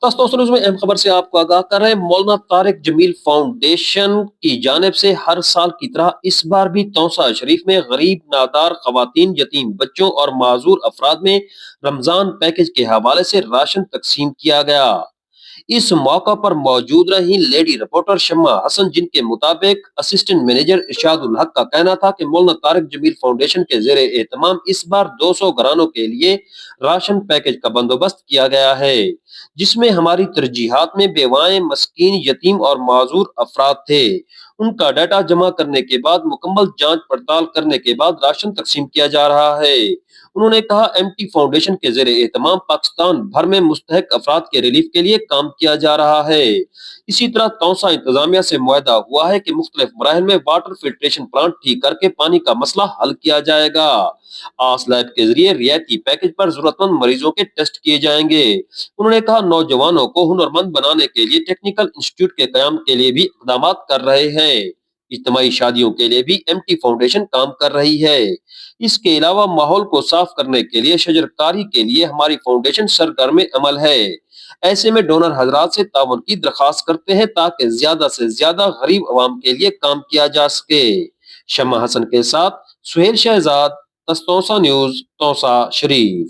तस्तोसन news में अहम खबर से आपको आगाह कर रहे हैं। मौलाना तारिक जमील फाउंडेशन की जानिब से हर साल की तरह इस बार भी तौसा शरीफ में गरीब, नादार खवातीन, यतीम बच्चों और माजूर अफराद में रमजान पैकेज के हवाले से राशन तकसीम किया गया। इस मौका पर मौजूद रही लेडी रिपोर्टर शम्मा हसन, जिनके मुताबिक असिस्टेंट मैनेजर इरशादुल हक का कहना था कि मौलाना तारिक जमील फाउंडेशन के जेर एहतमाम इस बार 200 घरानों के लिए राशन पैकेज का बंदोबस्त किया गया है, जिसमें हमारी तरजीहात में बेवाएं, मस्कीन, यतीम और माजूर अफराद थे। उनका डाटा जमा करने के बाद मुकम्मल जांच पड़ताल करने के बाद राशन तकसीम किया जा रहा है। उन्होंने कहा, एमटी फाउंडेशन के जेर एहतमाम पाकिस्तान भर में मुस्तहक अफराद के रिलीफ के लिए काम किया जा रहा है। इसी तरह तौसा इंतजामिया से मुआहदा हुआ है कि मुख्तलिफ मराहिल में वाटर फिल्ट्रेशन प्लांट ठीक करके पानी का मसला हल किया जाएगा। आस लैब के जरिए रियायती पैकेज पर जरूरतमंद मरीजों के टेस्ट किए जाएंगे। उन्होंने कहा, नौजवानों को हुनरमंद बनाने के लिए टेक्निकल इंस्टीट्यूट के कयाम के लिए भी इकदाम कर रहे हैं। इज्तिमाई शादियों के लिए भी एमटी फाउंडेशन काम कर रही है। इसके अलावा माहौल को साफ करने के लिए शजरकारी के लिए हमारी फाउंडेशन सरगर्म अमल है। ऐसे में डोनर हजरात से ताउन की दरखास्त करते हैं ताकि ज्यादा से ज्यादा गरीब अवाम के लिए काम किया जा सके। शम्मा हसन के साथ सुहेल शहजाद, तस्तोसा न्यूज, तौसा शरीफ।